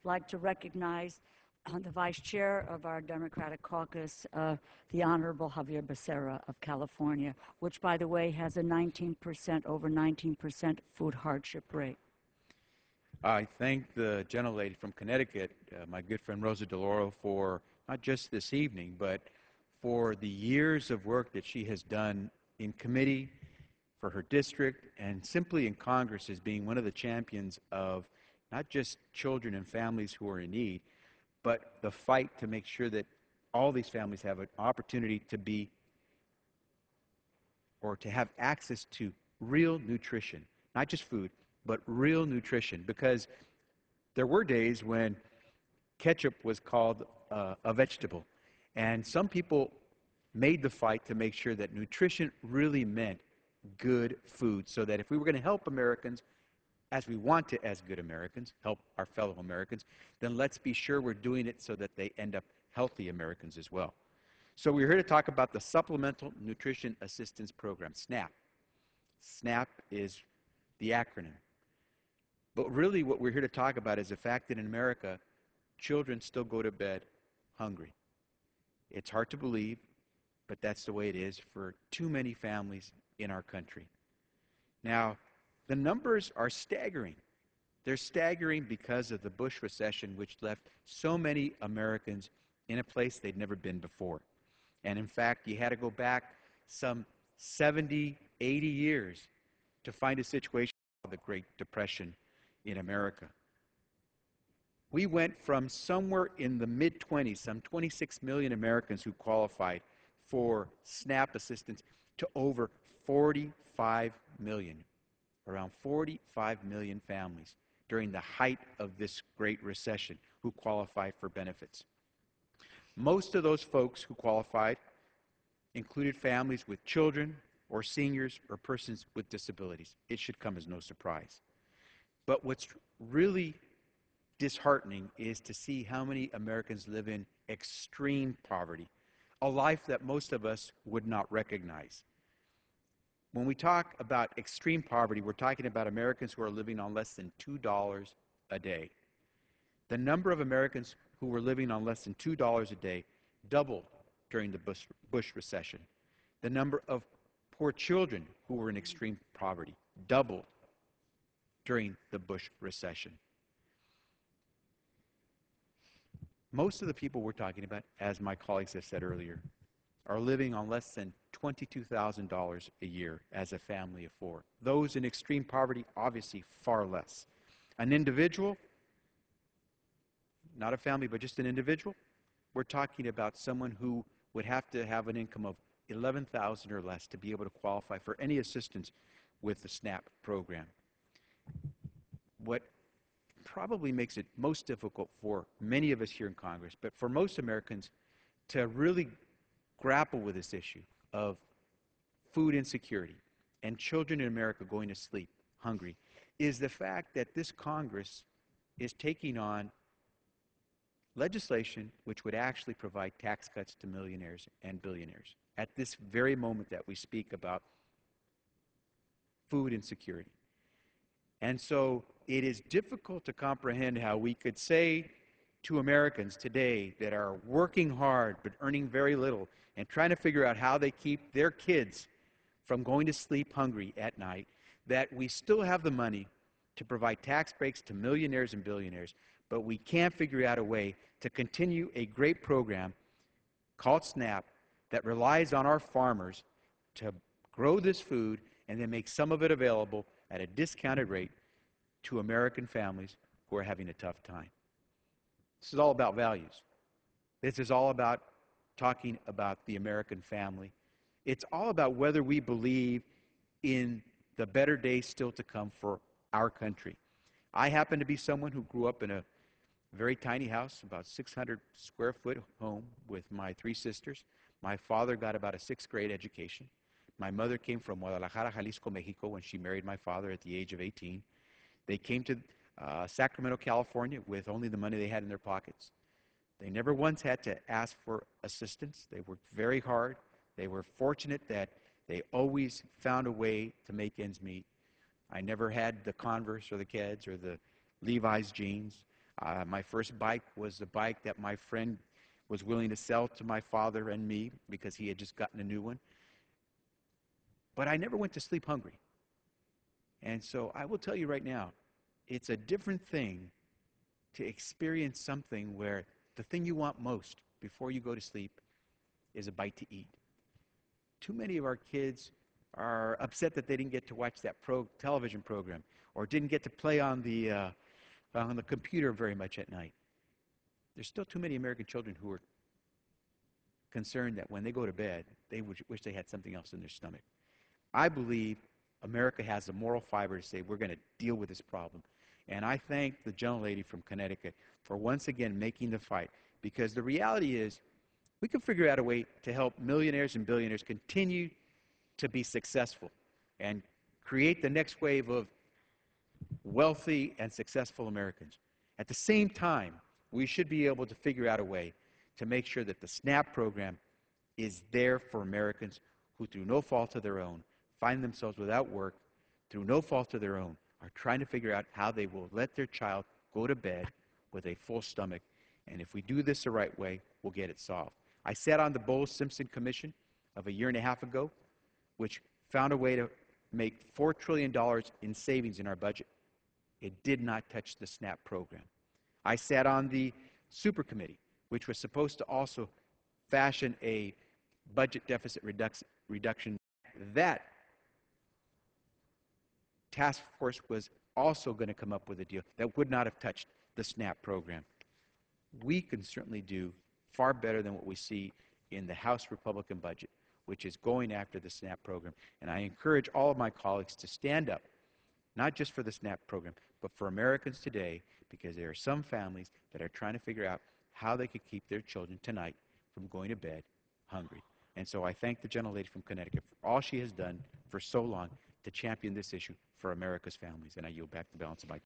like to recognize the Vice Chair of our Democratic Caucus, the Honorable Javier Becerra of California, which, by the way, has a 19%, over 19% food hardship rate. I thank the gentlelady from Connecticut, my good friend Rosa DeLauro, for not just this evening, but for the years of work that she has done in committee, for her district, and simply in Congress as being one of the champions of not just children and families who are in need, but the fight to make sure that all these families have an opportunity to be or to have access to real nutrition, not just food, but real nutrition. Because there were days when ketchup was called a vegetable, and some people made the fight to make sure that nutrition really meant good food, so that if we were going to help Americans, as we want to as good Americans, help our fellow Americans, then let's be sure we're doing it so that they end up healthy Americans as well. So we're here to talk about the Supplemental Nutrition Assistance Program, SNAP. SNAP is the acronym. But really what we're here to talk about is the fact that in America, children still go to bed hungry. It's hard to believe, but that's the way it is for too many families in our country. Now, the numbers are staggering. They're staggering because of the Bush recession, which left so many Americans in a place they'd never been before. And in fact, you had to go back some 70, 80 years to find a situation like the Great Depression in America. We went from somewhere in the mid-20s, some 26 million Americans who qualified for SNAP assistance, to over 45 million, around 45 million families during the height of this Great Recession who qualified for benefits. Most of those folks who qualified included families with children or seniors or persons with disabilities. It should come as no surprise. But what's really disheartening is to see how many Americans live in extreme poverty, a life that most of us would not recognize. When we talk about extreme poverty, we're talking about Americans who are living on less than $2 a day. The number of Americans who were living on less than $2 a day doubled during the Bush recession. The number of poor children who were in extreme poverty doubled during the Bush recession. Most of the people we're talking about, as my colleagues have said earlier, are living on less than $22,000 a year as a family of four. Those in extreme poverty, obviously far less. An individual, not a family, but just an individual, we're talking about someone who would have to have an income of $11,000 or less to be able to qualify for any assistance with the SNAP program. What probably makes it most difficult for many of us here in Congress, but for most Americans, to really grapple with this issue of food insecurity and children in America going to sleep hungry, is the fact that this Congress is taking on legislation which would actually provide tax cuts to millionaires and billionaires at this very moment that we speak about food insecurity. And so it is difficult to comprehend how we could say to Americans today that are working hard but earning very little and trying to figure out how they keep their kids from going to sleep hungry at night, that we still have the money to provide tax breaks to millionaires and billionaires, but we can't figure out a way to continue a great program called SNAP that relies on our farmers to grow this food and then make some of it available at a discounted rate to American families who are having a tough time. This is all about values. This is all about talking about the American family. It's all about whether we believe in the better days still to come for our country. I happen to be someone who grew up in a very tiny house, about 600 square foot home with my three sisters. My father got about a 6th grade education. My mother came from Guadalajara, Jalisco, Mexico when she married my father at the age of 18. They came to Sacramento, California with only the money they had in their pockets. They never once had to ask for assistance. They worked very hard. They were fortunate that they always found a way to make ends meet. I never had the Converse or the Keds or the Levi's jeans, My first bike was a bike that my friend was willing to sell to my father and me because he had just gotten a new one. But I never went to sleep hungry. And so I will tell you right now, it's a different thing to experience something where the thing you want most before you go to sleep is a bite to eat. Too many of our kids are upset that they didn't get to watch that television program or didn't get to play on the computer very much at night. There's still too many American children who are concerned that when they go to bed, they wish they had something else in their stomach. I believe America has the moral fiber to say we're going to deal with this problem. And I thank the gentlelady from Connecticut for once again making the fight, because the reality is we can figure out a way to help millionaires and billionaires continue to be successful and create the next wave of wealthy and successful Americans. At the same time, we should be able to figure out a way to make sure that the SNAP program is there for Americans who, through no fault of their own, find themselves without work, through no fault of their own, are trying to figure out how they will let their child go to bed with a full stomach. And if we do this the right way, we'll get it solved. I sat on the Bowles-Simpson Commission of a year and a half ago, which found a way to make $4 trillion in savings in our budget. It did not touch the SNAP program. I sat on the Super Committee, which was supposed to also fashion a budget deficit reduction. That task force was also going to come up with a deal that would not have touched the SNAP program. We can certainly do far better than what we see in the House Republican budget, which is going after the SNAP program. And I encourage all of my colleagues to stand up, not just for the SNAP program, but for Americans today, because there are some families that are trying to figure out how they could keep their children tonight from going to bed hungry. And so I thank the gentlelady from Connecticut for all she has done for so long to champion this issue for America's families. And I yield back the balance of my time.